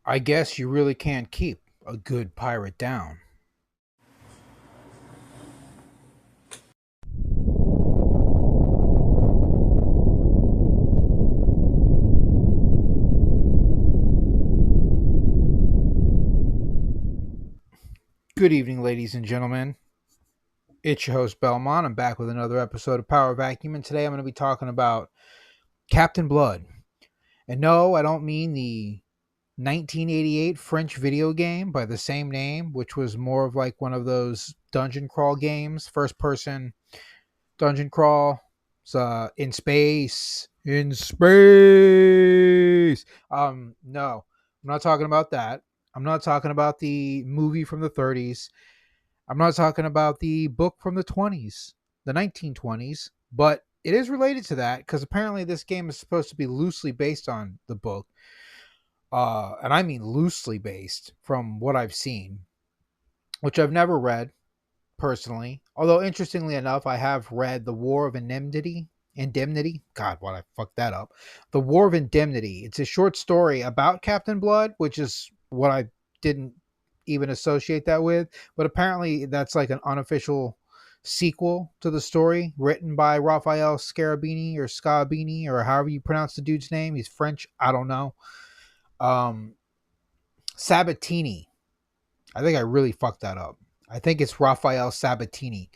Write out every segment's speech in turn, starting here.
I guess you really can't keep a good pirate down. Good evening, ladies and gentlemen. It's your host, Belmont. I'm back with another episode of Power Vacuum, and today I'm going to be talking about Captain Blood. And no, I don't mean the 1988 French video game by the same name, which was more of like one of those dungeon crawl games, first person dungeon crawl. It's in space. In space. No, I'm not talking about that. I'm not talking about the movie from the 30s. I'm not talking about the book from the 20s, the 1920s, but it is related to that because apparently this game is supposed to be loosely based on the book. And I mean loosely based from what I've seen, which I've never read personally. Although interestingly enough, I have read The War of Indemnity. Indemnity. God, why I fucked that up. The War of Indemnity. It's a short story about Captain Blood, which is what I didn't even associate that with. But apparently, that's like an unofficial sequel to the story written by Raphael Scarabini or Scabini or however you pronounce the dude's name. He's French. I don't know. Um, Sabatini. I think I really fucked that up. I think it's Raphael Sabatini.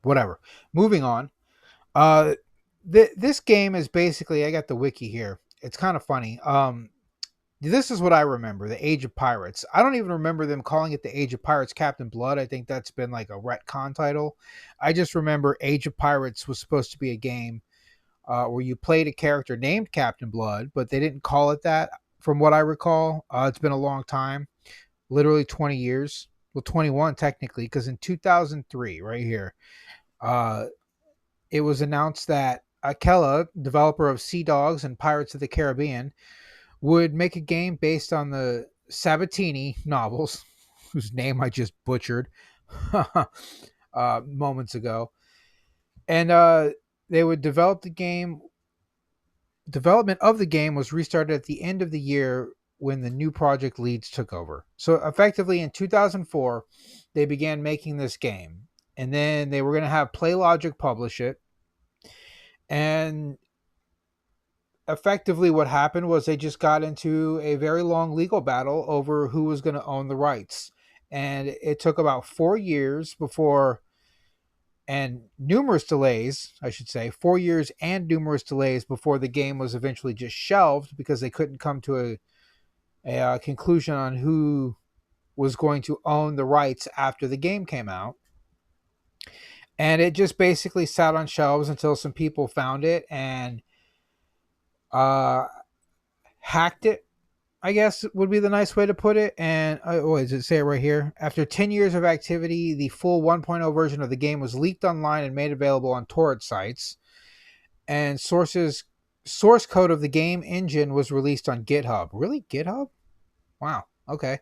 Whatever. Moving on. Uh, this game is basically, I got the wiki here. It's kind of funny. This is what I remember: the Age of Pirates. I don't even remember them calling it the Age of Pirates Captain Blood. I think that's been like a retcon title. I just remember Age of Pirates was supposed to be a game where you played a character named Captain Blood, but they didn't call it that. From what I recall, it's been a long time, literally 20 years. Well, 21 technically, because in 2003, right here, uh, it was announced that Akela, developer of Sea Dogs and Pirates of the Caribbean, would make a game based on the Sabatini novels, whose name I just butchered moments ago. And they would develop the game. Development of the game was restarted at the end of the year when the new project leads took over. So effectively in 2004, they began making this game. And then they were going to have PlayLogic publish it. And effectively what happened was they just got into a very long legal battle over who was going to own the rights. And it took about 4 years before, and numerous delays, I should say, 4 years and numerous delays before the game was eventually just shelved because they couldn't come to a conclusion on who was going to own the rights after the game came out. And it just basically sat on shelves until some people found it and uh, hacked it, I guess would be the nice way to put it. And does it say it right here? After 10 years of activity, the full 1.0 version of the game was leaked online and made available on torrent sites. And source code of the game engine was released on GitHub. Really, GitHub? Wow. Okay.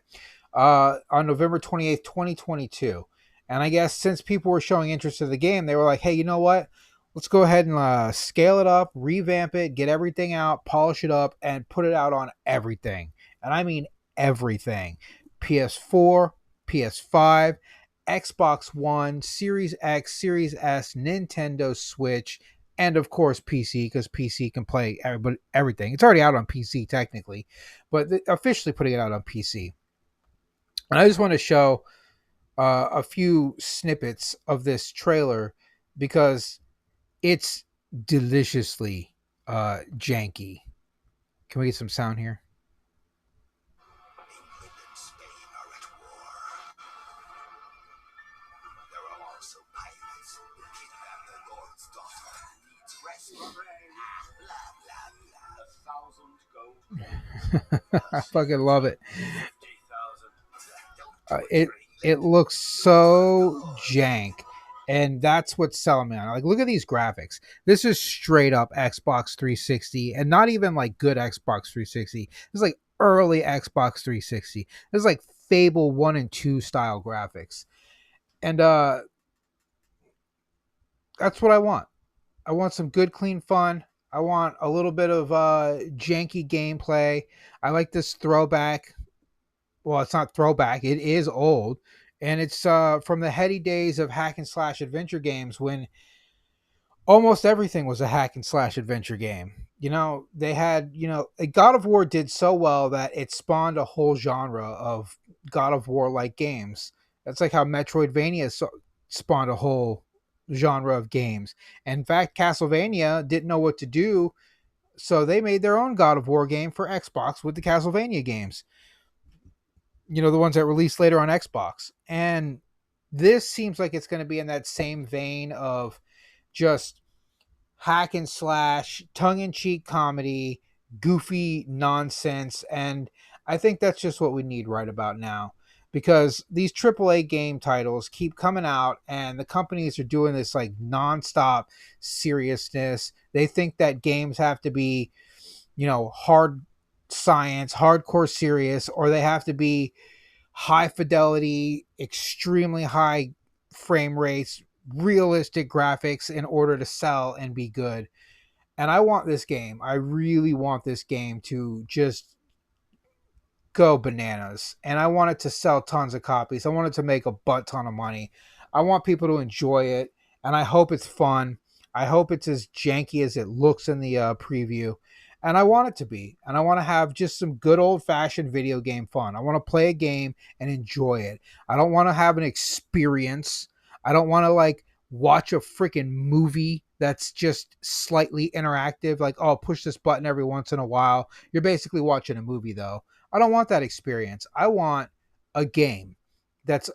On November 28th, 2022. And I guess since people were showing interest in the game, they were like, hey, you know what? Let's go ahead and scale it up, revamp it, get everything out, polish it up, and put it out on everything. And I mean everything. PS4, PS5, Xbox One, Series X, Series S, Nintendo Switch, and of course PC, because PC can play everything. It's already out on PC technically, but officially putting it out on PC. And I just want to show a few snippets of this trailer because it's deliciously janky. Can we get some sound here? I fucking love it. It looks so jank, and that's what's selling me on. Like, look at these graphics. This is straight up Xbox 360, and not even like good Xbox 360. It's like early Xbox 360. It's like Fable 1 and 2 style graphics, and that's what I want. I want some good, clean fun. I want a little bit of janky gameplay. I like this throwback. Well, it's not throwback. It is old, and it's from the heady days of hack and slash adventure games when almost everything was a hack and slash adventure game. They had, God of War did so well that it spawned a whole genre of God of War like games. That's like how Metroidvania spawned a whole genre of games. And in fact, Castlevania didn't know what to do, so they made their own God of War game for Xbox with the Castlevania games. The ones that released later on Xbox. And this seems like it's going to be in that same vein of just hack and slash, tongue in cheek comedy, goofy nonsense. And I think that's just what we need right about now because these AAA game titles keep coming out and the companies are doing this like nonstop seriousness. They think that games have to be, hard science, hardcore serious, or they have to be high fidelity, extremely high frame rates, realistic graphics in order to sell and be good. And I want this game. I really want this game to just go bananas. And I want it to sell tons of copies. I want it to make a butt ton of money. I want people to enjoy it. And I hope it's fun. I hope it's as janky as it looks in the preview. And I want it to be. And I want to have just some good old fashioned video game fun. I want to play a game and enjoy it. I don't want to have an experience. I don't want to like watch a freaking movie that's just slightly interactive. Like, oh, push this button every once in a while. You're basically watching a movie though. I don't want that experience. I want a game that's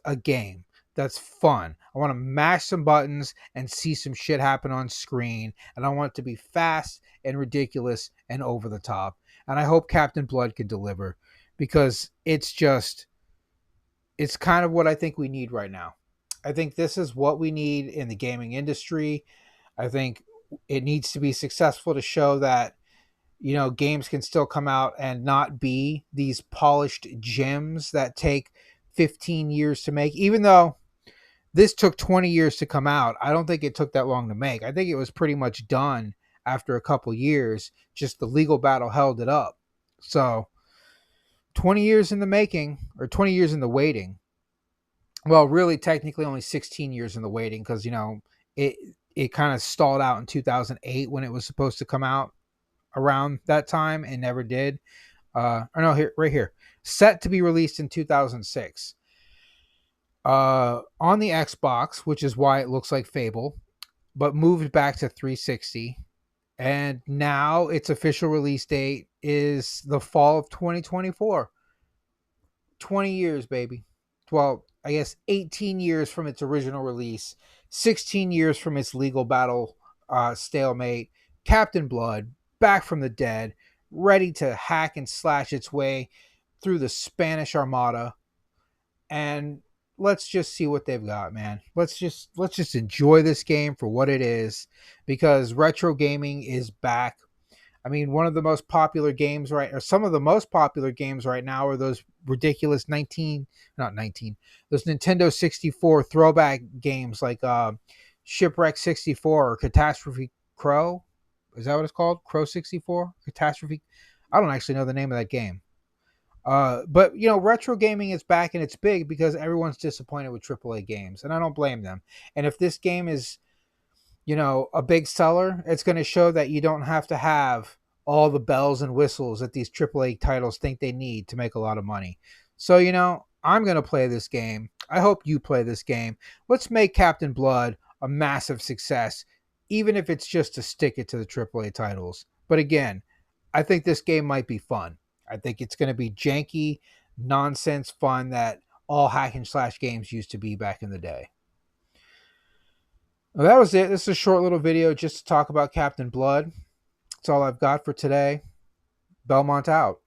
fun. I want to mash some buttons and see some shit happen on screen. And I want it to be fast and ridiculous and over the top. And I hope Captain Blood can deliver because it's kind of what I think we need right now. I think this is what we need in the gaming industry. I think it needs to be successful to show that games can still come out and not be these polished gems that take 15 years to make. Even though this took 20 years to come out, I don't think it took that long to make. I think it was pretty much done after a couple years. Just the legal battle held it up. So 20 years in the making, or 20 years in the waiting. Well, really, technically only 16 years in the waiting because, it kind of stalled out in 2008 when it was supposed to come out around that time and never did. Or no, here, right here. Set to be released in 2006. On the Xbox, which is why it looks like Fable, but moved back to 360. And now its official release date is the fall of 2024. 20 years, baby. Well, I guess 18 years from its original release, 16 years from its legal battle stalemate. Captain Blood, back from the dead, ready to hack and slash its way through the Spanish Armada. And let's just see what they've got, man. Let's just enjoy this game for what it is because retro gaming is back. I mean, one of the most popular games some of the most popular games right now are those ridiculous those Nintendo 64 throwback games like Shipwreck 64 or Catastrophe Crow. Is that what it's called? Crow 64? Catastrophe? I don't actually know the name of that game. But retro gaming is back and it's big because everyone's disappointed with AAA games, and I don't blame them. And if this game is, a big seller, it's going to show that you don't have to have all the bells and whistles that these AAA titles think they need to make a lot of money. So, I'm going to play this game. I hope you play this game. Let's make Captain Blood a massive success, even if it's just to stick it to the AAA titles. But again, I think this game might be fun. I think it's going to be janky, nonsense fun that all hack and slash games used to be back in the day. Well, that was it. This is a short little video just to talk about Captain Blood. That's all I've got for today. Belmont out.